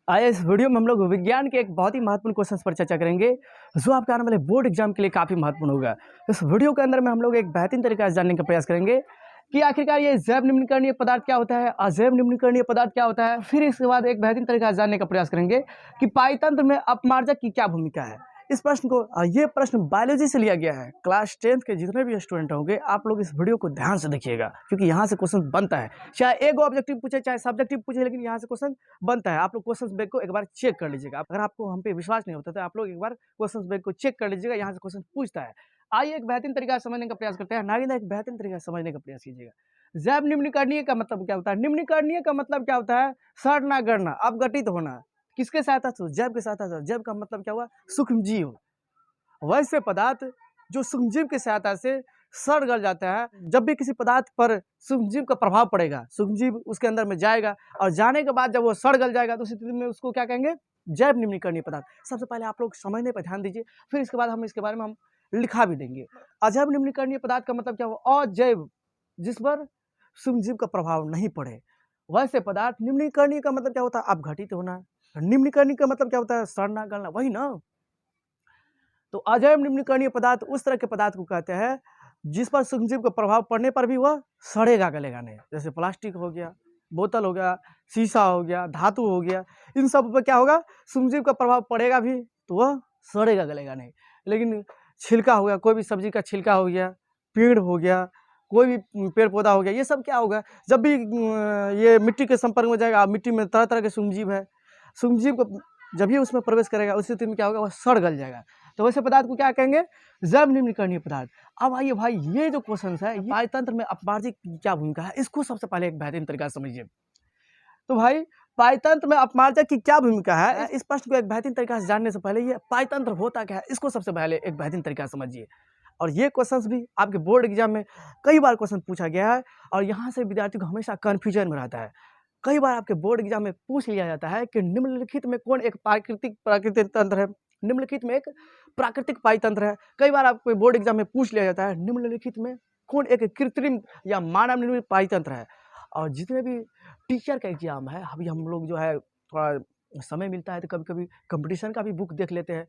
आइए इस वीडियो में हम लोग विज्ञान के एक बहुत ही महत्वपूर्ण क्वेश्चन पर चर्चा करेंगे जो आपके आने वाले बोर्ड एग्जाम के लिए काफ़ी महत्वपूर्ण होगा। इस वीडियो के अंदर में हम लोग एक बेहतरीन तरीका से जानने का प्रयास करेंगे कि आखिरकार ये जैव निम्नीकरणीय पदार्थ क्या होता है, अजैव निम्नीकरणीय पदार्थ क्या होता है। फिर इसके बाद एक बेहतरीन तरीका से जानने का प्रयास करेंगे कि पाइतंत्र में अपमार्जक की क्या भूमिका है। इस प्रश्न को ये प्रश्न बायोलॉजी से लिया गया है। क्लास 10th के जितने भी स्टूडेंट होंगे आप लोग इस वीडियो को ध्यान से देखिएगा, क्योंकि यहाँ से क्वेश्चन बनता है। चाहे एक ऑब्जेक्टिव पूछे चाहे सब्जेक्टिव पूछे, लेकिन यहाँ से क्वेश्चन बनता है। आप लोग क्वेश्चन बैंक को एक बार चेक कर लीजिएगा। अगर आपको हम पे विश्वास नहीं होता तो आप लोग एक बार क्वेश्चन बैंक को चेक कर लीजिएगा, यहाँ से क्वेश्चन पूछता है। आइए एक बेहतरीन तरीका से समझने का प्रयास करते हैं। नागिन एक बेहतरीन तरीका से समझने का प्रयास कीजिएगा। जैव निम्नीकरणीय का मतलब क्या होता है? निम्नीकरणीय का मतलब क्या होता है? सड़ना गड़ना, अपघटित होना। किसके सहायता से? जैव के सहायता से। जैव का मतलब क्या हुआ? सूक्ष्म जीव, वैसे पदार्थ जो सूक्ष्मजीव की सहायता से सड़ गल जाता है। जब भी किसी पदार्थ पर सूक्ष्मजीव का प्रभाव पड़ेगा, सूक्ष्मजीव उसके अंदर में जाएगा और जाने के बाद जब वो सड़ गल जाएगा तो उस स्थिति में उसको क्या कहेंगे? जैव निम्नीकरणीय पदार्थ। सबसे पहले आप लोग समझने पर ध्यान दीजिए, फिर इसके बाद हम इसके बारे में हम लिखा भी देंगे। अजैव निम्नीकरणीय पदार्थ का मतलब क्या हुआ? अजैव, जिस पर सूक्ष्मजीव का प्रभाव नहीं पड़े। वैसे पदार्थ। निम्नीकरणीय का मतलब क्या होता है? अपघटित होना। निम्नीकरणीय का मतलब क्या होता है? सड़ना गलना, वही ना। तो अजैव निम्नीकरणीय पदार्थ उस तरह के पदार्थ को कहते हैं जिस पर सूक्ष्मजीव का प्रभाव पड़ने पर भी वह सड़ेगा गलेगा नहीं। जैसे प्लास्टिक हो गया, बोतल हो गया, शीशा हो गया, धातु हो गया, इन सब पर क्या होगा? सूक्ष्मजीव का प्रभाव पड़ेगा भी तो वह सड़ेगा गलेगा नहीं। लेकिन छिलका हो गया, कोई भी सब्जी का छिलका हो गया, पेड़ हो गया, कोई भी पेड़ पौधा हो गया, ये सब क्या होगा? जब भी ये मिट्टी के संपर्क में जाएगा, मिट्टी में तरह तरह के सूक्ष्मजीव है, सूक्ष्मजीव को जब भी उसमें प्रवेश करेगा उस स्थिति में क्या होगा? वह सड़ गल जाएगा। तो वैसे पदार्थ को क्या कहेंगे? जैव निम्नीकरणीय पदार्थ। अब आइए भाई, ये जो क्वेश्चन है, पायतंत्र में अपमार्जक की क्या भूमिका है, इसको सबसे पहले एक बेहतरीन तरीका से समझिए। तो भाई, पायतंत्र में अपमार्जक की क्या भूमिका है, इस प्रश्न को एक बेहतरीन तरीका से जानने से पहले ये पायतंत्र होता क्या है, इसको सबसे पहले एक बेहतरीन तरीका से समझिए। और ये क्वेश्चंस भी आपके बोर्ड एग्जाम में कई बार क्वेश्चन पूछा गया है और यहाँ से विद्यार्थी को हमेशा कन्फ्यूजन में रहता है। कई बार आपके बोर्ड एग्जाम में पूछ लिया जाता है कि निम्नलिखित में कौन एक प्राकृतिक तंत्र है, निम्नलिखित में एक प्राकृतिक पाइतंत्र है। कई बार आपको बोर्ड एग्जाम में पूछ लिया जाता है निम्नलिखित में कौन एक कृत्रिम या मानव निर्मित पाइतंत्र है। और जितने भी टीचर का एग्जाम है, अभी हम लोग जो है थोड़ा समय मिलता है तो कभी कभी कंपटीशन का भी बुक देख लेते हैं।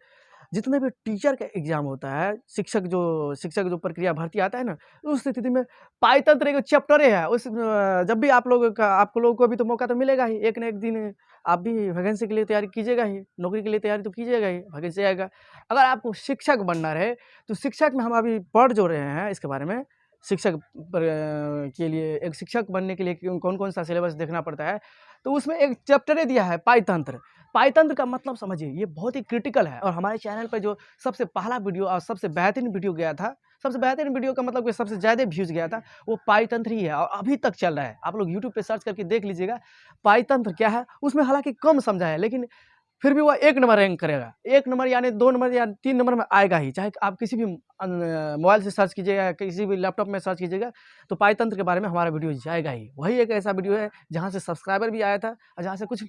जितने भी टीचर का एग्जाम होता है, शिक्षक जो प्रक्रिया भर्ती आता है ना, उस स्थिति में पाइतंत्र एक चैप्टर है। जब भी आप लोगों को भी तो मौका तो मिलेगा ही, एक न एक दिन आप भी वैकेंसी के लिए तैयारी कीजिएगा ही, नौकरी के लिए तैयारी तो कीजिएगा ही, वैकेंसी आएगा। अगर आपको शिक्षक बनना रहे तो शिक्षक में हम अभी पढ़ जो रहे हैं इसके बारे में, शिक्षक के लिए, एक शिक्षक बनने के लिए कौन कौन सा सिलेबस देखना पड़ता है, तो उसमें एक चैप्टर दिया है पाइतंत्र। पाइतंत्र का मतलब समझिए, ये बहुत ही क्रिटिकल है। और हमारे चैनल पर जो सबसे पहला वीडियो और सबसे बेहतरीन वीडियो गया था, सबसे बेहतरीन वीडियो का मतलब कि सबसे ज़्यादा व्यूज़ गया था, वो पाइतंत्र ही है और अभी तक चल रहा है। आप लोग यूट्यूब पे सर्च करके देख लीजिएगा पाइतंत्र क्या है। उसमें हालांकि कम समझा है, लेकिन फिर भी वह 1 नंबर रैंक करेगा। 1 नंबर यानी 2 नंबर या 3 नंबर में आएगा ही। चाहे आप किसी भी मोबाइल से सर्च कीजिएगा, किसी भी लैपटॉप में सर्च कीजिएगा, तो पाइतंत्र के बारे में हमारा वीडियो जाएगा ही। वही एक ऐसा वीडियो है जहाँ से सब्सक्राइबर भी आया था और जहाँ से कुछ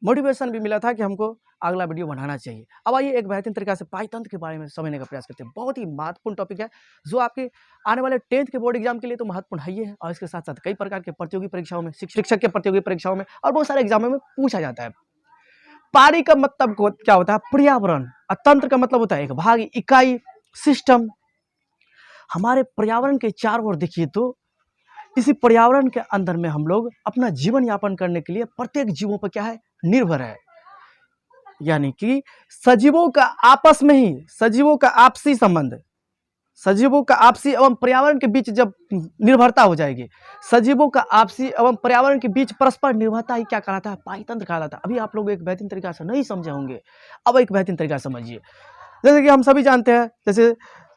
मोटिवेशन भी मिला था कि हमको अगला वीडियो बनाना चाहिए। अब आइए एक बेहतरीन तरीका से पाइतंत्र के बारे में समझने का प्रयास करते हैं। बहुत ही महत्वपूर्ण टॉपिक है जो आपके आने वाले 10th के बोर्ड एग्जाम के लिए तो महत्वपूर्ण है ही है, और इसके साथ साथ कई प्रकार के प्रतियोगी परीक्षाओं में, शिक्षक के प्रतियोगी परीक्षाओं में और बहुत सारे एग्जामों में पूछा जाता है। पारी का मतलब क्या होता है? पर्यावरण। और तंत्र का मतलब होता है एक भाग, इकाई, सिस्टम। हमारे पर्यावरण के चारों ओर देखिए तो इसी पर्यावरण के अंदर में हम लोग अपना जीवन यापन करने के लिए प्रत्येक जीवों पर क्या है? निर्भर है। यानी कि सजीवों का आपस में ही, सजीवों का आपसी संबंध, सजीवों का आपसी एवं पर्यावरण के बीच जब निर्भरता हो जाएगी, सजीवों का आपसी एवं पर्यावरण के बीच परस्पर निर्भरता ही क्या कहलाता है? पाइतंत्र कहलाता है। अभी आप लोग एक बेहतरीन तरीका से नहीं समझे होंगे, अब एक बेहतरीन तरीका समझिए। जैसे कि हम सभी जानते हैं, जैसे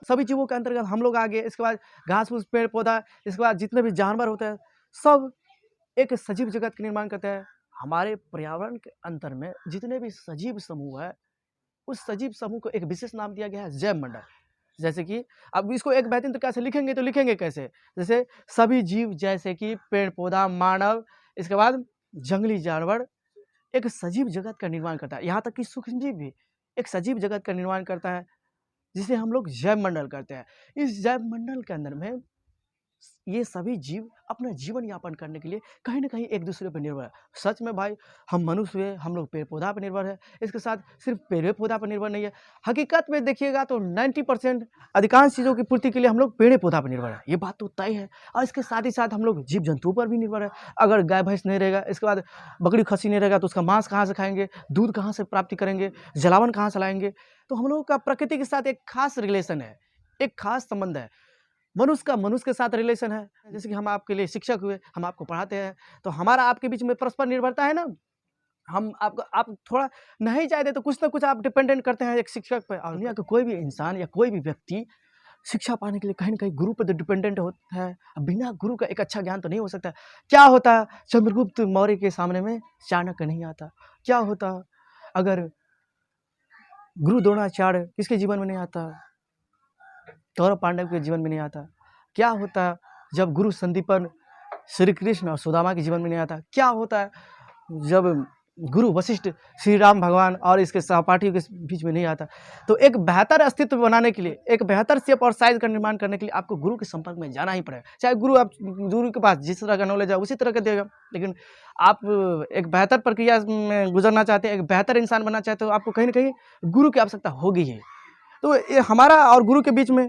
सभी जीवों के अंतर्गत हम लोग आगे, इसके बाद घास फूस, पेड़ पौधा, इसके बाद जितने भी जानवर होते हैं, सब एक सजीव जगत का निर्माण करते हैं। हमारे पर्यावरण के अंतर में जितने भी सजीव समूह है, उस सजीव समूह को एक विशेष नाम दिया गया है, जैव मंडल। जैसे कि अब इसको एक बेहतरीन तरीके से लिखेंगे तो लिखेंगे कैसे? जैसे सभी जीव, जैसे कि पेड़ पौधा, मानव, इसके बाद जंगली जानवर, एक सजीव जगत का निर्माण करता है। यहाँ तक कि सूक्ष्मजीव भी एक सजीव जगत का निर्माण करता है, जिसे हम लोग जैव मंडल करते हैं। इस जैव मंडल के अंदर में ये सभी जीव अपना जीवन यापन करने के लिए कहीं न कहीं एक दूसरे पर निर्भर है। सच में भाई हम मनुष्य हुए, हम लोग पेड़-पौधा पे निर्भर है। इसके साथ सिर्फ़ पेड़-पौधा पर निर्भर नहीं है। हकीकत में देखिएगा तो 90% अधिकांश चीज़ों की पूर्ति के लिए हम लोग पेड़-पौधा पर निर्भर है। ये बात तो तय है और इसके साथ ही साथ हम लोग जीव-जंतुओं पर भी निर्भर है। अगर गाय-भैंस नहीं रहेगा, इसके बाद बकरी-खस्सी नहीं रहेगा तो उसका मांस कहाँ से खाएँगे? दूध कहाँ से प्राप्ति करेंगे? जलावन कहाँ से लाएँगे? तो हम लोगों का प्रकृति के साथ एक ख़ास रिलेशन है, एक ख़ास संबंध है। मनुष्य का मनुष्य के साथ रिलेशन है। जैसे कि हम आपके लिए शिक्षक हुए, हम आपको पढ़ाते हैं, तो हमारा आपके बीच में परस्पर निर्भरता है ना। हम आपको आप थोड़ा नहीं चाहते तो कुछ ना कुछ आप डिपेंडेंट करते हैं एक शिक्षक पे और दुनिया का कोई भी इंसान या कोई भी व्यक्ति शिक्षा पाने के लिए कहीं न कहीं गुरु पे तो डिपेंडेंट होता है। अब बिना गुरु का एक अच्छा ज्ञान तो नहीं हो सकता। क्या होता चंद्रगुप्त मौर्य के सामने में चाणक्य नहीं आता? क्या होता अगर गुरु द्रोणाचार्य किसके जीवन में नहीं आता? कौरव पांडव के जीवन में नहीं आता? क्या होता जब गुरु संदीपन श्री कृष्ण और सुदामा के जीवन में नहीं आता? क्या होता है जब गुरु वशिष्ठ श्री राम भगवान और इसके सहपाठियों के बीच में नहीं आता? तो एक बेहतर अस्तित्व बनाने के लिए, एक बेहतर शेप और साइज़ का निर्माण करने के लिए आपको गुरु के संपर्क में जाना ही पड़ेगा। चाहे गुरु आप गुरु के पास जिस तरह का नॉलेज है उसी तरह का देगा, लेकिन आप एक बेहतर प्रक्रिया में गुजरना चाहते हैं, एक बेहतर इंसान बनना चाहते हो, आपको कहीं न कहीं गुरु की आवश्यकता होगी ही। तो ये हमारा और गुरु के बीच में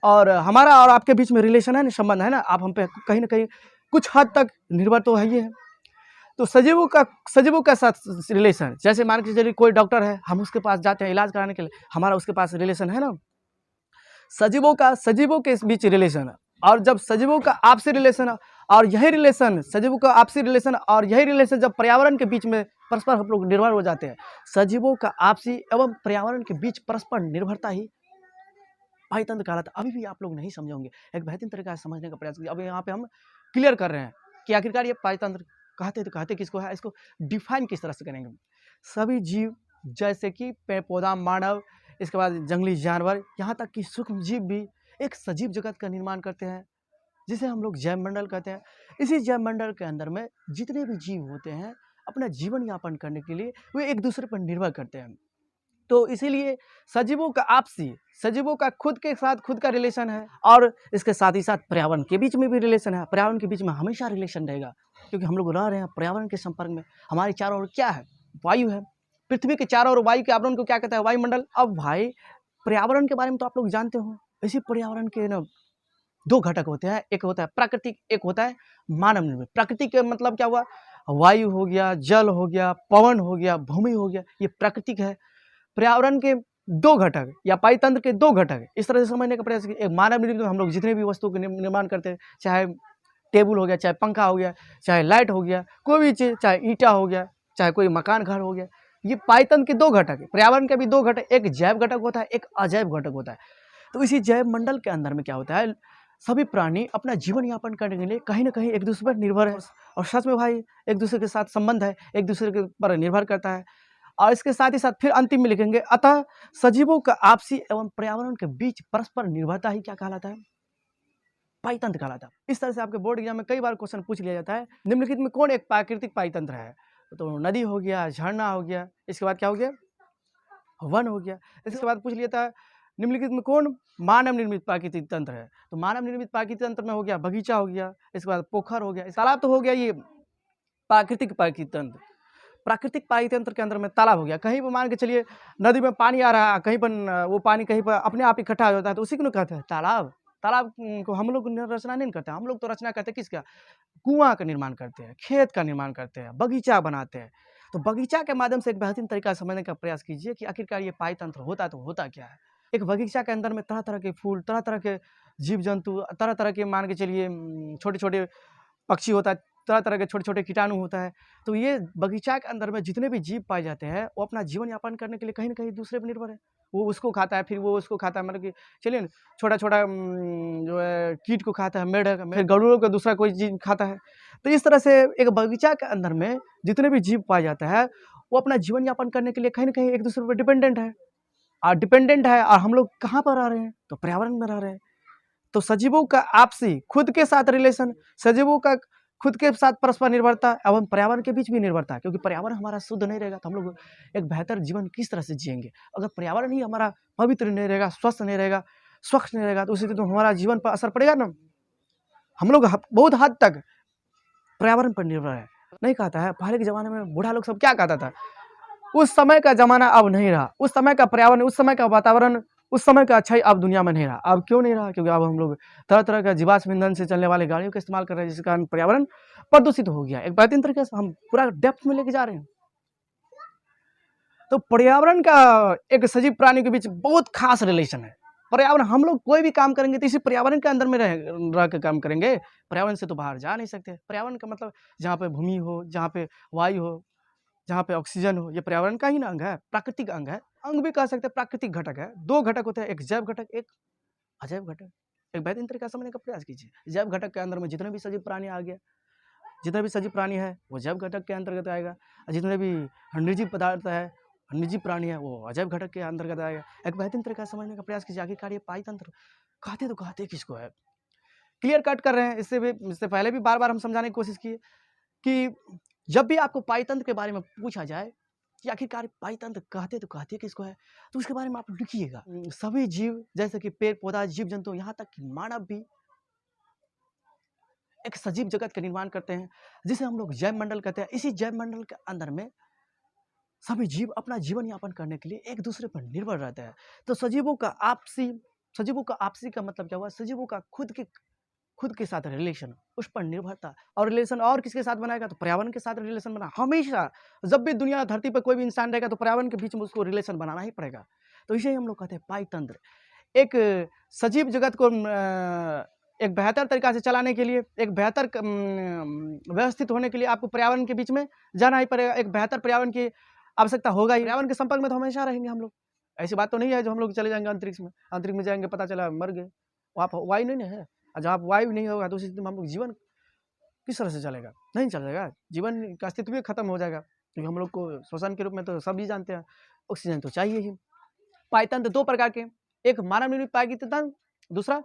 और हमारा और आपके बीच में रिलेशन है ना, संबंध है ना, आप हम पे कहीं न कहीं कुछ हद तक निर्भर तो है ही है। तो सजीवों का साथ रिलेशन, जैसे मान के चलिए कोई डॉक्टर है, हम उसके पास जाते हैं इलाज कराने के लिए, हमारा उसके पास रिलेशन है ना। सजीवों के बीच रिलेशन है और जब सजीवों का आपसी रिलेशन है और यही रिलेशन सजीवों का आपसी रिलेशन और यही रिलेशन जब पर्यावरण के बीच में परस्पर हम लोग निर्भर हो जाते हैं। सजीवों का आपसी एवं पर्यावरण के बीच परस्पर निर्भरता ही पाइतंत्र कहलाता है। अभी भी आप लोग नहीं समझे होंगे, एक बेहतरीन तरीका से समझने का प्रयास कीजिए। अब यहाँ पे हम क्लियर कर रहे हैं कि आखिरकार ये पाइतंत्र कहते किसको है, इसको डिफाइन किस तरह से करेंगे। सभी जीव जैसे कि पेड़ पौधा, मानव, इसके बाद जंगली जानवर, यहाँ तक कि सूक्ष्म जीव भी एक सजीव जगत का निर्माण करते हैं जिसे हम लोग जैव मंडल कहते हैं। इसी जैव मंडल के अंदर में जितने भी जीव होते हैं अपना जीवन यापन करने के लिए वे एक दूसरे पर निर्भर करते हैं। तो इसीलिए सजीवों का खुद के साथ खुद का रिलेशन है और इसके साथ ही साथ पर्यावरण के बीच में भी रिलेशन है। पर्यावरण के बीच में हमेशा रिलेशन रहेगा क्योंकि हम लोग रह रहे हैं पर्यावरण के संपर्क में। हमारे चारों ओर क्या है? वायु है। पृथ्वी के चारों ओर वायु के आवरण को क्या कहता है? वायुमंडल। अब भाई पर्यावरण के बारे में तो आप लोग जानते हो। इसी पर्यावरण के ना दो घटक होते हैं, एक होता है प्राकृतिक, एक होता है मानव निर्मित। प्राकृतिक का मतलब क्या हुआ? वायु हो गया, जल हो गया, पवन हो गया, भूमि हो गया, ये प्राकृतिक है। पर्यावरण के दो घटक या पारितंत्र के दो घटक इस तरह से समझने का प्रयास किया। एक मानव निर्मित, हम लोग जितने भी वस्तुओं के निर्माण करते हैं, चाहे टेबल हो गया, चाहे पंखा हो गया, चाहे लाइट हो गया, कोई भी चीज़, चाहे ईंटा हो गया, चाहे कोई मकान घर हो गया, ये पारितंत्र के दो घटक है। पर्यावरण के भी दो घटक, एक जैव घटक होता है, एक अजैव घटक होता है। तो इसी जैव मंडल के अंदर में क्या होता है, सभी प्राणी अपना जीवन यापन करने के लिए कहीं ना कहीं एक दूसरे पर निर्भर है और सच में भाई एक दूसरे के साथ संबंध है, एक दूसरे के पर निर्भर करता है। और इसके साथ ही साथ फिर अंतिम में लिखेंगे, अतः सजीवों का आपसी एवं पर्यावरण के बीच परस्पर निर्भरता ही क्या कहलाता है? पाइतंत्र कहलाता है। इस तरह से आपके बोर्ड एग्जाम में कई बार क्वेश्चन पूछ लिया जाता है, निम्नलिखित में कौन एक प्राकृतिक पाइतंत्र है? तो नदी हो गया, झरना हो गया, इसके बाद क्या हो गया? वन हो गया। इसके बाद पूछ लिया था निम्नलिखित में कौन मानव निर्मित प्राकृतिक तंत्र है? तो मानव निर्मित प्राकृतिक तंत्र में हो गया बगीचा हो गया, इसके बाद पोखर हो गया, तालाब तो हो गया ये प्राकृतिक तंत्र। प्राकृतिक पारितंत्र के अंदर में तालाब हो गया। कहीं पर मान के चलिए नदी में पानी आ रहा है, कहीं पर वो पानी कहीं पर अपने आप इकट्ठा हो जाता है, तो उसी को कहते हैं तालाब। तालाब को हम लोग रचना नहीं करते, हम लोग तो रचना करते हैं किसका? कुआं का निर्माण करते हैं, खेत का निर्माण करते हैं, बगीचा बनाते हैं। तो बगीचा के माध्यम से एक बेहतरीन तरीका समझने का प्रयास कीजिए कि आखिरकार ये पारितंत्र होता तो होता क्या है। एक बगीचा के अंदर में तरह तरह के फूल, तरह तरह के जीव जंतु, तरह तरह के मान के चलिए छोटे छोटे पक्षी होता है, तरह तरह के छोटे छोटे कीटाणु होता है। तो ये बगीचा के अंदर में जितने भी जीव पाए जाते हैं वो अपना जीवन यापन करने के लिए कहीं ना कहीं दूसरे पर निर्भर है। वो उसको खाता है, फिर वो उसको खाता है, मतलब कि चलिए ना छोटा छोटा जो है कीट को खाता है, मेढक, फिर गरुड़ों का दूसरा कोई जीव खाता है। तो इस तरह से एक बगीचा के अंदर में जितने भी जीव पाए जाते हैं वो अपना जीवन यापन करने के लिए कहीं ना कहीं एक दूसरे पर डिपेंडेंट है। और हम लोग कहाँ पर रह रहे हैं? तो पर्यावरण में रह रहे हैं। तो सजीवों का आपसी खुद के साथ रिलेशन, सजीवों का खुद के साथ परस्पर निर्भरता एवं पर्यावरण के बीच भी निर्भरता, क्योंकि पर्यावरण हमारा शुद्ध नहीं रहेगा तो हम लोग एक बेहतर जीवन किस तरह से जिएंगे? अगर पर्यावरण ही हमारा पवित्र नहीं रहेगा, स्वस्थ नहीं रहेगा, स्वच्छ नहीं रहेगा, तो उसी दिन तो हमारा जीवन पर असर पड़ेगा ना। हम लोग बहुत हद तक पर्यावरण पर निर्भर है। नहीं कहता है पहले के ज़माने में बूढ़ा लोग सब क्या कहता था, उस समय का ज़माना अब नहीं रहा, उस समय का पर्यावरण, उस समय का वातावरण, उस समय का अच्छाई अब दुनिया में नहीं रहा। अब क्यों नहीं रहा? क्योंकि अब हम लोग तरह-तरह का जीवाश्म ईंधन से चलने वाली गाड़ियों का इस्तेमाल कर रहे हैं, जिसके कारण पर्यावरण प्रदूषित हो गया। एक बेहतरीन तरीके से हम पूरा डेप्थ में लेके जा रहे हैं। तो पर्यावरण का एक सजीव प्राणी के बीच बहुत खास रिलेशन है। पर्यावरण, हम लोग कोई भी काम करेंगे तो इसी पर्यावरण के अंदर में रह के काम करेंगे। पर्यावरण से तो बाहर जा नहीं सकते। पर्यावरण का मतलब जहाँ पे भूमि हो, जहाँ पे वायु हो, जहाँ पे ऑक्सीजन हो, ये पर्यावरण का ही ना अंग है, प्राकृतिक अंग है। अंग भी कह सकते हैं, प्राकृतिक घटक है। 2 घटक होते हैं, एक जैव घटक, एक अजैव घटक। एक बेहतरीन तरीके से समझने का प्रयास कीजिए। जैव घटक के अंदर में जितने भी सजीव प्राणी आ गया, जितने भी सजीव प्राणी है वो जैव घटक के अंतर्गत आएगा, और जितने भी निर्जीव पदार्थ है, निर्जीव प्राणी है, वो अजैव घटक के अंतर्गत आएगा। एक बेहतरीन तरीके से समझने का प्रयास कीजिए। आखिरकार ये पाई तंत्र कहते किसको है? क्लियर कट कर रहे हैं। इससे पहले भी बार-बार हम समझाने की कोशिश किए कि जब भी आपको पाई तंत्र के बारे में पूछा जाए कि आखिरकार पाई तंत्र कहते किसको है, तो उसके बारे में आप लिखिएगा। सभी जीव, जैसे कि पेड़-पौधा, जीव-जंतु, यहाँ तक कि मानव भी एक सजीव जगत का निर्माण करते हैं, जिसे हम लोग जैव मंडल कहते हैं। इसी जैव मंडल के अंदर में सभी जीव अपना जीवन यापन करने के लिए एक दूसरे पर निर्भर रहते हैं। तो सजीवों का आपसी का मतलब क्या हुआ? सजीवों का खुद के साथ रिलेशन, उस पर निर्भरता, और रिलेशन और किसके साथ बनाएगा? तो पर्यावरण के साथ रिलेशन बना। हमेशा जब भी दुनिया धरती पर कोई भी इंसान रहेगा तो पर्यावरण के बीच में उसको रिलेशन बनाना ही पड़ेगा। तो इसे हम लोग कहते हैं पाई तंत्र। एक सजीव जगत को एक बेहतर तरीका से चलाने के लिए, एक बेहतर व्यवस्थित होने के लिए आपको पर्यावरण के बीच में जाना ही पड़ेगा। एक बेहतर पर्यावरण की आवश्यकता होगा ही। पर्यावरण के संपर्क में तो हमेशा रहेंगे हम लोग। ऐसी बात तो नहीं है जो हम लोग चले जाएंगे अंतरिक्ष में। अंतरिक्ष में जाएंगे, पता चला मर गए, वहाँ पर वायु नहीं है। और जहाँ वायु नहीं होगा तो उस स्थिति में हम लोग जीवन किस तरह से चलेगा? नहीं चलेगा। जीवन का अस्तित्व भी खत्म हो जाएगा, क्योंकि हम लोग को श्वसन के रूप में तो सभी जानते हैं, ऑक्सीजन तो चाहिए ही। पायतंत्र 2 प्रकार के, एक मानव निर्मित पायतंत्र तंत्र, दूसरा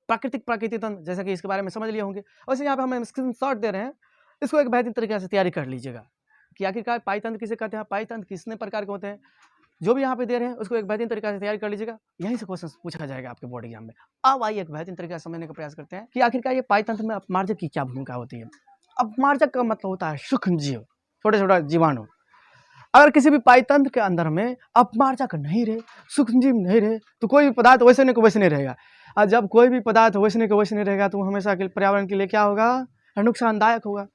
प्राकृतिक तंत्र, जैसा कि इसके बारे में समझ लिए होंगे। वैसे यहाँ पे हम स्क्रीनशॉट दे रहे हैं, इसको एक बेहतरीन तरीके से तैयारी कर लीजिएगा कि आखिरकार पायतंत्र किसे कहते हैं, पायतंत्र कितने प्रकार के होते हैं। जो भी यहाँ पे दे रहे हैं उसको एक बेहतरीन तरीके से तैयारी कर लीजिएगा। यहीं से क्वेश्चन पूछा जाएगा आपके बोर्ड एग्जाम में। अब आइए एक बेहतरीन तरीके से समझने का प्रयास करते हैं कि आखिरकार ये पायतंत्र में अपमार्जक की क्या भूमिका होती है। अपमार्जक का मतलब होता है सूक्ष्म जीव, छोटे जीवाणु। अगर किसी भी पायतंत्र के अंदर में अपमार्जक नहीं रहे, सूक्ष्म जीव नहीं रहे, तो कोई भी पदार्थ वैसे नहीं रहेगा। और जब कोई भी पदार्थ वैसे नहीं रहेगा तो हमेशा के पर्यावरण के लिए क्या होगा? नुकसानदायक होगा,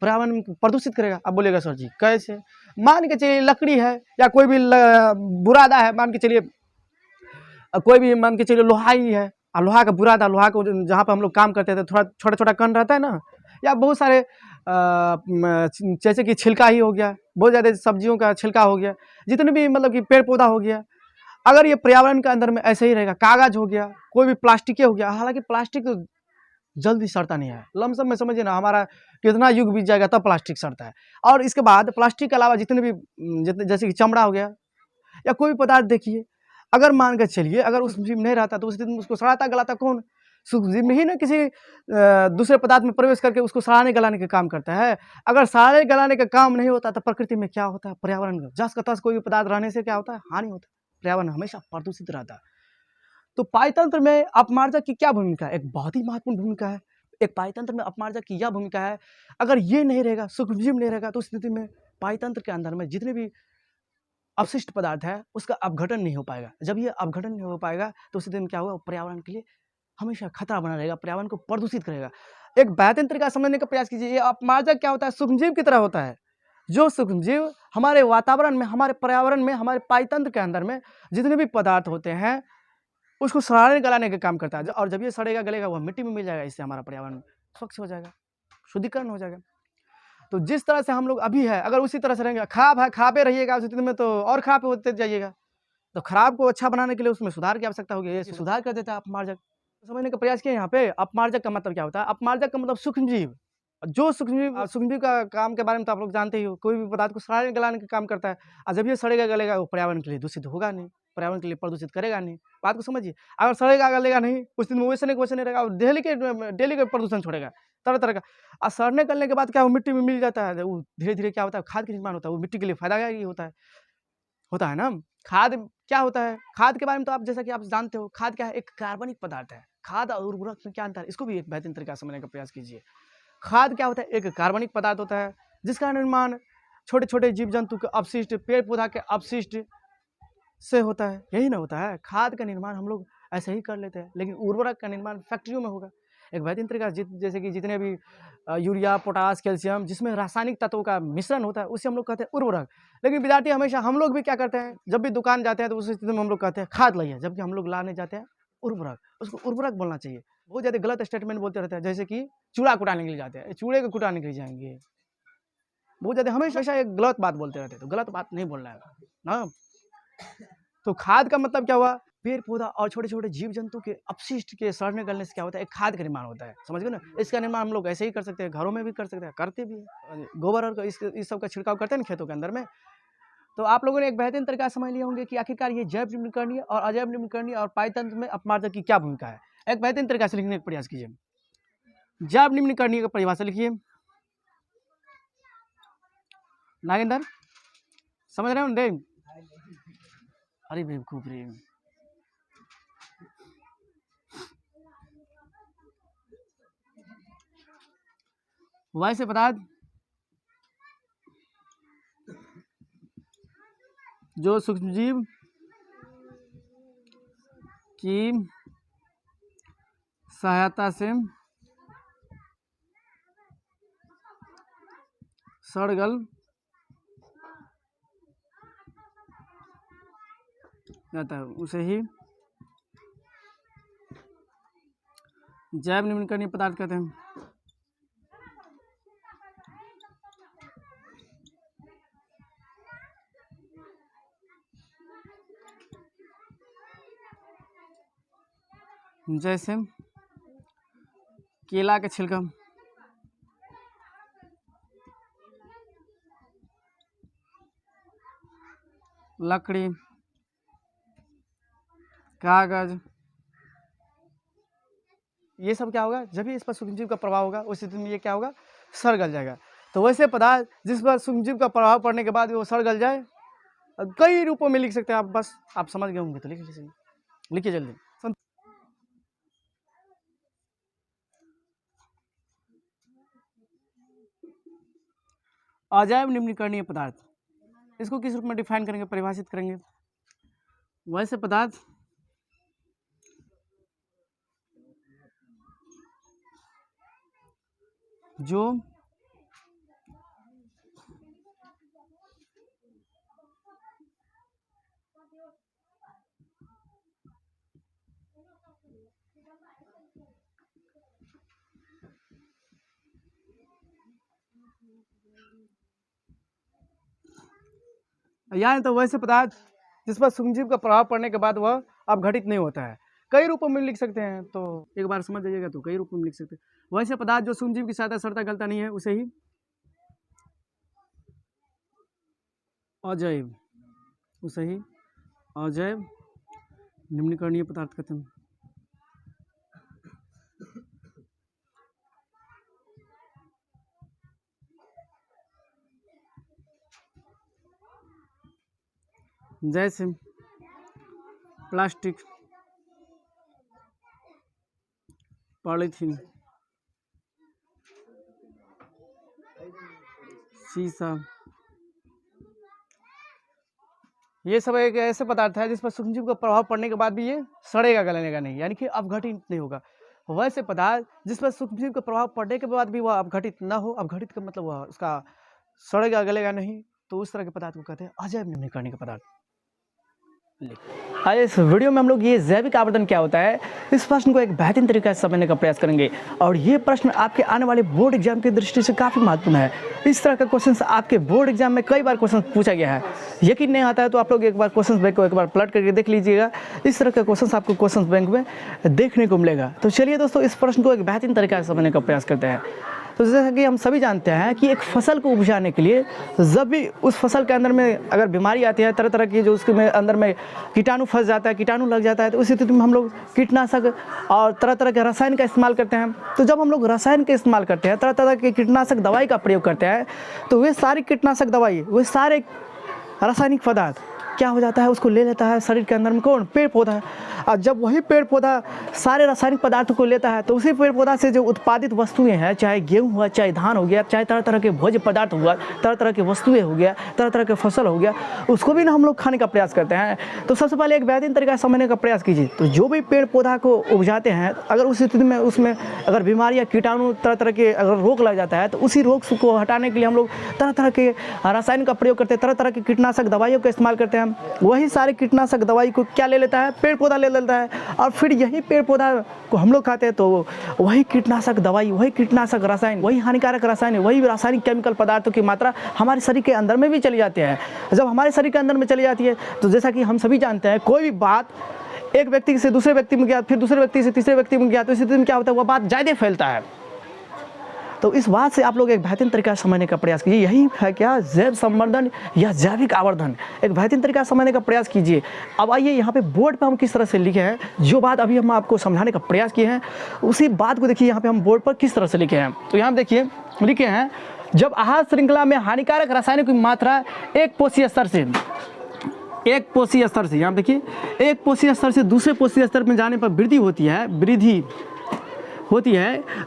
पर्यावरण प्रदूषित करेगा। अब बोलेगा सर जी कैसे? मान के चलिए लकड़ी है या कोई भी बुरादा है, मान के चलिए कोई भी, मान के चलिए लोहा ही है, और लोहा का बुरादा, लोहा को जहाँ पर हम लोग काम करते थे थोड़ा छोटा कण रहता है ना, या बहुत सारे जैसे कि छिलका ही हो गया, बहुत ज़्यादा सब्जियों का छिलका हो गया, जितने भी मतलब कि पेड़ पौधा हो गया, अगर ये पर्यावरण के अंदर में ऐसे ही रहेगा, कागज हो गया, कोई भी प्लास्टिक हो गया, हालांकि प्लास्टिक जल्दी सड़ता नहीं है। लमसम में समझिए ना, हमारा कितना युग बीत जाएगा तब प्लास्टिक सड़ता है। और इसके बाद प्लास्टिक के अलावा जितने भी जैसे कि चमड़ा हो गया या कोई भी पदार्थ देखिए, अगर मान कर चलिए अगर उस जीव नहीं रहता तो उस दिन उसको सड़ाता गलाता कौन? सूक्ष्मजीव में ही ना किसी दूसरे पदार्थ में प्रवेश करके उसको सड़ाने गलाने का काम करता है। अगर सड़ाने गलाने का काम नहीं होता तो प्रकृति में क्या होता है? पर्यावरण जस का तस कोई भी पदार्थ रहने से क्या होता है? हानि होता है। पर्यावरण हमेशा प्रदूषित रहता है। तो पायतंत्र में अपमार्जक की क्या भूमिका है? एक बहुत ही महत्वपूर्ण भूमिका है। एक पायतंत्र में अपमार्जक की यह भूमिका है, अगर ये नहीं रहेगा, सूक्ष्मजीव नहीं रहेगा, तो उस स्थिति में पायतंत्र के अंदर में जितने भी अपशिष्ट पदार्थ है उसका अपघटन नहीं हो पाएगा। जब ये अपघटन नहीं हो पाएगा तो उस स्थिति में क्या होगा? पर्यावरण के लिए हमेशा खतरा बना रहेगा, पर्यावरण को प्रदूषित करेगा। एक बेहतरीन तरीका समझने का प्रयास कीजिए। ये अपमार्जक क्या होता है? सूक्ष्मजीव की तरह होता है। जो सूक्ष्मजीव हमारे वातावरण में, हमारे पर्यावरण में, हमारे पायतंत्र के अंदर में जितने भी पदार्थ होते हैं उसको सड़ाने गलाने का काम करता है। और जब ये सड़ेगा गलेगा वह मिट्टी में मिल जाएगा, इससे हमारा पर्यावरण स्वच्छ हो जाएगा, शुद्धिकरण हो जाएगा। तो जिस तरह से हम लोग अभी है, अगर उसी तरह से रहेंगे, खराब है खराबे रहिएगा उस स्थिति में तो और खराब होते जाइएगा। तो खराब को अच्छा बनाने के लिए उसमें सुधार की आवश्यकता होगी। ये सुधार कर देता है अपमार्जक। समझने का प्रयास किया यहाँ पे। अपमार्जक का मतलब क्या होता है? अपमार्जक का मतलब सूक्ष्मजीव। जो सूक्ष्मजीव का काम के बारे में तो आप लोग जानते ही हो, कोई भी पदार्थ को सड़ाने गलाने का काम करता है। और जब ये सड़ेगा गलेगा वो पर्यावरण के लिए दूषित होगा नहीं, पर्यावरण के लिए प्रदूषित करेगा नहीं। बात को समझिए। अगर सड़ेगा गलेगा नहीं, उस दिन वैसे नहीं रहेगा, डेली के प्रदूषण छोड़ेगा तरह का। और सड़ने गलने के बाद क्या वो मिट्टी में मिल जाता है, वो धीरे क्या होता है? खाद का निर्माण होता है। वो मिट्टी के लिए फायदाकारी होता है ना। खाद क्या होता है? खाद के बारे में तो आप जैसा कि आप जानते हो, खाद क्या है? एक कार्बनिक पदार्थ है। खाद और उर्वरक में क्या अंतर है, इसको भी एक बेहतरीन तरीका से समझने का प्रयास कीजिए। खाद क्या होता है, एक कार्बनिक पदार्थ होता है जिसका निर्माण छोटे छोटे जीव जंतु के अपशिष्ट, पेड़ पौधा के अपशिष्ट से होता है, यही ना होता है। खाद का निर्माण हम लोग ऐसे ही कर लेते हैं, लेकिन उर्वरक का निर्माण फैक्ट्रियों में होगा एक बेहतरीन तरीका, जैसे कि जितने भी यूरिया, पोटास, कैल्शियम, जिसमें रासायनिक तत्वों का मिश्रण होता है उसे हम लोग कहते हैं उर्वरक। लेकिन विद्यार्थी हमेशा हम लोग भी क्या करते हैं, जब भी दुकान जाते हैं तो उस स्थिति में हम लोग कहते हैं खाद लाइए, जबकि हम लोग लाने जाते हैं उर्वरक। उसको उर्वरक बोलना चाहिए। बहुत ज़्यादा गलत स्टेटमेंट बोलते रहते हैं, जैसे कि चूड़ा कुटाने के लिए जाते हैं, चूड़े को कुटाने के लिए जाएंगे। बहुत ज़्यादा हमेशा एक गलत बात बोलते रहते हैं, तो गलत बात नहीं बोलना है ना। तो खाद का मतलब क्या हुआ, पेड़ पौधा और छोटे छोटे जीव जंतु के अपशिष्ट के सड़ने गलने से क्या होता है, एक खाद का निर्माण होता है, समझ गए ना। इसका निर्माण हम लोग ऐसे ही कर सकते हैं, घरों में भी कर सकते हैं, करते भी हैं। गोबर और इस सब का छिड़काव करते हैं ना खेतों के अंदर में। तो आप लोगों ने एक बेहतरीन तरीका समझ लिए होंगे कि आखिरकार ये जैव निम्नीकरणीय और अजैव निम्नीकरणीय और पायतंत्र में अपमार्जक की क्या भूमिका है। एक बेहतरीन तरीका से लिखने का प्रयास कीजिए। जैव निम्नीकरणीय का परिभाषा लिखिए। नागेंद्र समझ रहे हो? देव अरे बेवकूफ रे। वायु से पदार्थ जो सूक्ष्मजीव की सहायता से सड़गल जाता है उसे ही जैव निम्नीकरणीय पदार्थ कहते हैं। जैसे केला के छिलका, लकड़ी, कागज, ये सब क्या होगा, जब भी इस पर सूक्ष्मजीव का प्रभाव होगा उस स्थिति में ये क्या होगा, सड़ गल जाएगा। तो वैसे पदार्थ जिस पर सूक्ष्मजीव का प्रभाव पड़ने के बाद वो सड़ गल जाए, कई रूपों में लिख सकते हैं आप, बस आप समझ गए होंगे तो लिखिए जल्दी। अजैव निम्नीकरणीय पदार्थ, इसको किस रूप में डिफाइन करेंगे, परिभाषित करेंगे। वैसे पदार्थ जो यानी तो वैसे पदार्थ जिस पर सूक्ष्मजीव का प्रभाव पड़ने के बाद वह अब घटित नहीं होता है, कई रूपों में लिख सकते हैं। तो एक बार समझ जाइएगा, तो कई रूपों में लिख सकते हैं। वैसे पदार्थ जो सूक्ष्मजीव की सहायता सड़ता गलता नहीं है उसे ही अजैव, उसे ही अजैव निम्नीकरणीय पदार्थ कहते हैं। जैसे प्लास्टिक, पॉलीथीन, शीशा, ये सब एक ऐसे पदार्थ है जिस पर सूक्ष्मजीव का प्रभाव पड़ने के बाद भी ये सड़ेगा गलनेगा नहीं, यानी कि अपघटित नहीं होगा। वैसे पदार्थ जिस पर सूक्ष्मजीव का प्रभाव पड़ने के बाद भी वह अपघटित ना हो, अपघटित का मतलब वह उसका सड़ेगा गलेगा नहीं, तो उस तरह के पदार्थ को कहते हैं अजैव निम्नीकरणीय के पदार्थ। आज इस वीडियो में हम लोग ये जैविक आवर्धन क्या होता है, इस प्रश्न को एक बेहतरीन तरीके से समझने का प्रयास करेंगे। और ये प्रश्न आपके आने वाले बोर्ड एग्जाम की दृष्टि से काफ़ी महत्वपूर्ण है। इस तरह का क्वेश्चन आपके बोर्ड एग्जाम में कई बार क्वेश्चन पूछा गया है। यकीन नहीं आता है तो आप लोग एक बार क्वेश्चन बैंक को एक बार पलट करके देख लीजिएगा, इस तरह का क्वेश्चन आपको क्वेश्चन बैंक में देखने को मिलेगा। तो चलिए दोस्तों, इस प्रश्न को एक बेहतरीन तरीके से समझने का प्रयास करते हैं। तो जैसा कि हम सभी जानते हैं कि एक फसल को उपजाने के लिए जब भी उस फसल के अंदर में अगर बीमारी आती है, तरह तरह की जो उसके में अंदर में कीटाणु फंस जाता है, कीटाणु लग जाता है, तो उस स्थिति में हम लोग कीटनाशक और तरह तरह के रसायन का इस्तेमाल करते हैं। तो जब हम लोग रसायन का इस्तेमाल करते हैं, तरह तरह के कीटनाशक दवाई का प्रयोग करते हैं, तो वे सारी कीटनाशक दवाई, वे सारे रासायनिक पदार्थ क्या हो जाता है, उसको ले लेता है शरीर के अंदर में कौन, पेड़ पौधा। और जब वही पेड़ पौधा सारे रासायनिक पदार्थों को लेता है तो उसी पेड़ पौधा से जो उत्पादित वस्तुएं हैं, चाहे गेहूँ हुआ, चाहे धान हो गया, चाहे तरह तरह के भोज्य पदार्थ हुआ, तरह तरह की वस्तुएं हो गया, तरह तरह के फसल हो गया, उसको भी ना हम लोग खाने का प्रयास करते हैं। तो सबसे पहले एक बेहतरीन तरीका समझने का प्रयास कीजिए। तो जो भी पेड़ पौधा को उपजाते हैं, अगर उस स्थिति में उसमें अगर बीमारी या कीटाणु तरह तरह के अगर रोग लग जाता है तो उसी रोग को हटाने के लिए हम लोग तरह तरह के रासायनिक का प्रयोग करते हैं, तरह तरह की कीटनाशक दवाइयों का इस्तेमाल करते हैं। वही सारे कीटनाशक दवाई को क्या ले लेता है, पेड़ पौधा ले लेता है, और फिर यही पेड़ पौधा को हम लोग खाते हैं। तो वही कीटनाशक दवाई, वही कीटनाशक रसायन, वही हानिकारक रसायन, वही रासायनिक केमिकल पदार्थों की मात्रा हमारे शरीर के अंदर में भी चली जाती है। जब हमारे शरीर के अंदर में चली जाती है तो जैसा कि हम सभी जानते हैं, कोई भी बात एक व्यक्ति से दूसरे व्यक्ति में गया, फिर दूसरे व्यक्ति से तीसरे व्यक्ति में गया, तो इस स्थिति में क्या होता है, वह बात ज़्यादा फैलता है। तो इस बात से आप लोग एक बेहतरीन तरीका समझने का प्रयास कीजिए। यही है क्या, जैव संवर्धन या जैविक आवर्धन। एक बेहतरीन तरीका समझने का प्रयास कीजिए। अब आइए यहाँ पे बोर्ड पे हम किस तरह से लिखे हैं, जो बात अभी हम आपको समझाने का प्रयास किए हैं उसी बात को देखिए यहाँ पे हम बोर्ड पर किस तरह से लिखे हैं। तो यहाँ देखिए लिखे हैं, जब आहार श्रृंखला में हानिकारक रासायनिक की मात्रा एक पोषी स्तर से यहाँ देखिए एक पोषी स्तर से दूसरे पोषी स्तर में जाने पर वृद्धि होती है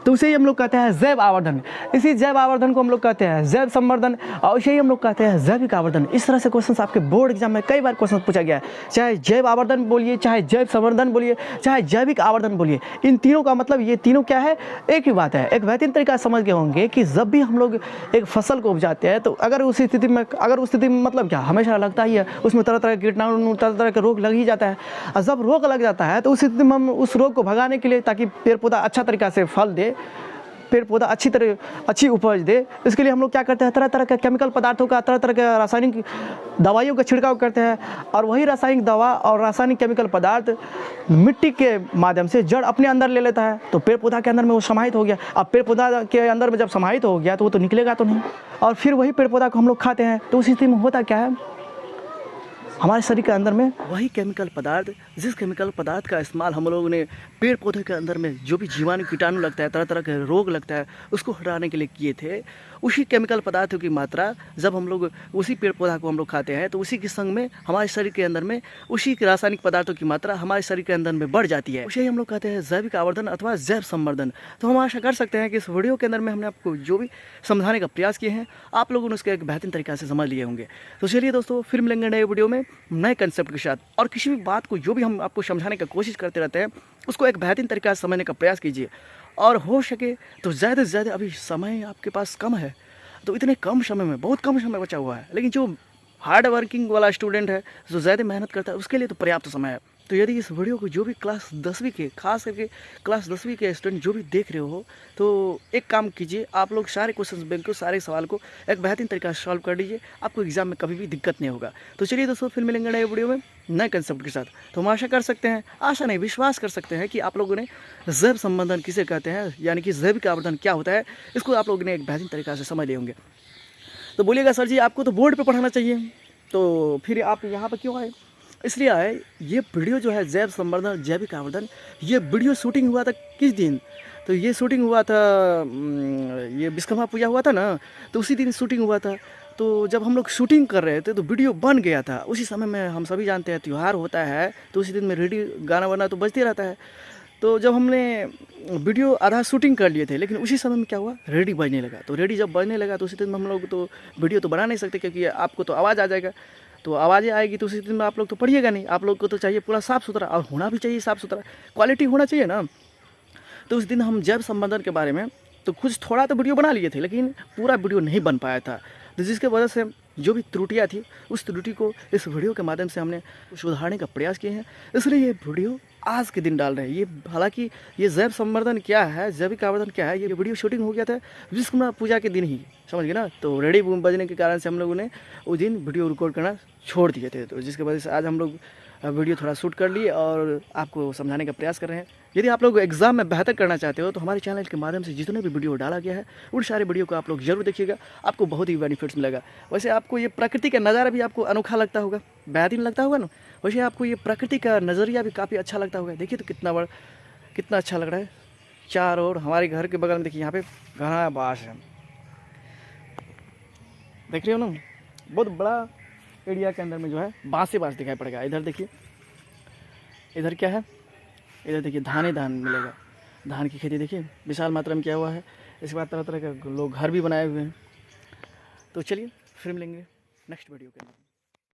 तो उसे ही हम लोग कहते हैं जैव आवर्धन। इसी जैव आवर्धन को हम लोग कहते हैं जैव संवर्धन, और इसे ही हम लोग कहते हैं जैविक आवर्धन। इस तरह से क्वेश्चन आपके बोर्ड एग्जाम में कई बार क्वेश्चन पूछा गया है, चाहे जैव आवर्धन बोलिए, चाहे जैव संवर्धन बोलिए, चाहे जैविक आवर्धन बोलिए। इन तीनों का मतलब, ये तीनों क्या है, एक ही बात है। एक बेहतरीन तरीका समझ गए होंगे कि जब भी हम लोग एक फसल को उपजाते हैं तो अगर उस स्थिति में मतलब क्या, हमेशा लगता ही है उसमें तरह तरह के कीटाणु, तरह तरह के रोग लग ही जाता है। और जब रोग लग जाता है तो उस स्थिति में हम उस रोग को भगाने के लिए, ताकि पेड़ पौधा अच्छा तरीका से फल दे, पेड़ पौधा अच्छी उपज दे, इसके लिए हम लोग क्या करते हैं, तरह तरह के केमिकल पदार्थों का, तरह तरह के रासायनिक दवाइयों का छिड़काव करते हैं। और वही रासायनिक दवा और रासायनिक केमिकल पदार्थ मिट्टी के माध्यम से जड़ अपने अंदर ले लेता है, तो पेड़ पौधा के अंदर में वो समाहित हो गया। अब पेड़ पौधा के अंदर में जब समाहित हो गया तो वो तो निकलेगा तो नहीं, और फिर वही पेड़ पौधा को हम लोग खाते हैं। तो उस स्थिति में होता क्या है, हमारे शरीर के अंदर में वही केमिकल पदार्थ, जिस केमिकल पदार्थ का इस्तेमाल हम लोगों ने पेड़ पौधे के अंदर में जो भी जीवाणु कीटाणु लगता है, तरह तरह के रोग लगता है, उसको हटाने के लिए किए थे, उसी केमिकल पदार्थों की मात्रा जब हम लोग उसी पेड़ पौधा को हम लोग खाते हैं तो उसी के संग में हमारे शरीर के अंदर में उसी रासायनिक पदार्थों की मात्रा हमारे शरीर के अंदर में बढ़ जाती है। उसे हम लोग कहते हैं जैविक आवर्धन अथवा जैव संवर्धन। तो हम आशा कर सकते हैं कि इस वीडियो के अंदर में हमने आपको जो भी समझाने का प्रयास किए हैं, आप लोगों ने उसके एक बेहतरीन तरीके से समझ लिए होंगे। तो चलिए दोस्तों, फिर मिलेंगे नए वीडियो में नए कंसेप्ट के साथ। और किसी भी बात को जो भी हम आपको समझाने की कोशिश करते रहते हैं उसको एक बेहतरीन तरीके से समझने का प्रयास कीजिए। और हो सके तो ज़्यादा से ज़्यादा, अभी समय आपके पास कम है तो इतने कम समय में, बहुत कम समय बचा हुआ है, लेकिन जो हार्ड वर्किंग वाला स्टूडेंट है, जो ज़्यादा मेहनत करता है, उसके लिए तो पर्याप्त समय है। तो यदि इस वीडियो को जो भी क्लास 10वीं के, खास करके क्लास 10वीं के स्टूडेंट जो भी देख रहे हो, तो एक काम कीजिए, आप लोग सारे क्वेश्चन बैंक को, सारे सवाल को एक बेहतरीन तरीका से सॉल्व कर लीजिए। आपको एग्जाम में कभी भी दिक्कत नहीं होगा। तो चलिए दोस्तों, फिर मिलेंगे नए वीडियो में नए कंसेप्ट के साथ। तो हम आशा कर सकते हैं, आशा नहीं विश्वास कर सकते हैं कि आप लोगों ने जैव संवर्धन किसे कहते हैं, यानी कि जैविक आवर्धन क्या होता है, इसको आप लोगों ने एक बेहतरीन तरीका से समझ लिए होंगे। तो बोलिएगा सर जी आपको तो बोर्ड पे पढ़ाना चाहिए, तो फिर आप यहाँ पर क्यों आए? इसलिए आए, ये वीडियो जो है जैव संवर्धन जैविक आवर्धन, ये वीडियो शूटिंग हुआ था किस दिन? तो ये शूटिंग हुआ था, ये विश्वकर्मा पूजा हुआ था ना, तो उसी दिन शूटिंग हुआ था। तो जब हम लोग शूटिंग कर रहे थे तो वीडियो बन गया था। उसी समय में हम सभी जानते हैं त्यौहार होता है तो उसी दिन में रेडियो गाना वाना तो बजते रहता है। तो जब हमने वीडियो आधा शूटिंग कर लिए थे, लेकिन उसी समय में क्या हुआ, रेडी बजने लगा। तो रेडी जब बजने लगा तो उसी दिन में हम लोग तो वीडियो तो बना नहीं सकते, क्योंकि आपको तो आवाज़ आ जाएगा। तो आवाज़ें आएगी तो उसी दिन में आप लोग तो पढ़िएगा नहीं। आप लोग को तो चाहिए पूरा साफ़ सुथरा, और होना भी चाहिए साफ़ सुथरा, क्वालिटी होना चाहिए ना। तो उस दिन हम जैव संवर्धन के बारे में तो कुछ थोड़ा तो वीडियो बना लिए थे, लेकिन पूरा वीडियो नहीं बन पाया था। तो जिसके वजह से जो भी त्रुटियाँ थी, उस त्रुटि को इस वीडियो के माध्यम से हमने सुधारने का प्रयास किए हैं। इसलिए ये वीडियो आज के दिन डाल रहे हैं। ये हालांकि ये जैव संवर्धन क्या है, जैविक आवर्धन क्या है, ये वीडियो शूटिंग हो गया था विश्वकर्मा पूजा के दिन ही, समझ गए ना। तो रेडी बजने के कारण से हम लोगों ने उस दिन वीडियो रिकॉर्ड करना छोड़ दिए थे। तो जिसकी वजह से आज हम लोग वीडियो थोड़ा शूट कर लिए और आपको समझाने का प्रयास कर रहे हैं। यदि आप लोग एग्जाम में बेहतर करना चाहते हो तो हमारे चैनल के माध्यम से जितने भी वीडियो डाला गया है उन सारे वीडियो को आप लोग जरूर देखिएगा, आपको बहुत ही बेनिफिट्स मिलेगा। वैसे आपको ये प्रकृति का नज़ारा भी आपको अनोखा लगता होगा, बेहतरीन लगता होगा ना। वैसे आपको ये प्रकृति का नज़रिया भी काफ़ी अच्छा लगता होगा। देखिए तो कितना अच्छा लग रहा है चारों ओर। हमारे घर के बगल में देखिए यहाँ पे घना बास है, देख रहे हो ना, बहुत बड़ा एरिया के अंदर में जो है बाँस ही बाँस दिखाई पड़ेगा। इधर देखिए, इधर क्या है, इधर देखिए धान ही धान मिलेगा। धान की खेती देखिए विशाल मात्रा में किया हुआ है। इसके बाद तरह तरह के लोग घर भी बनाए हुए हैं। तो चलिए फिर मिलेंगे नेक्स्ट वीडियो के अंदर।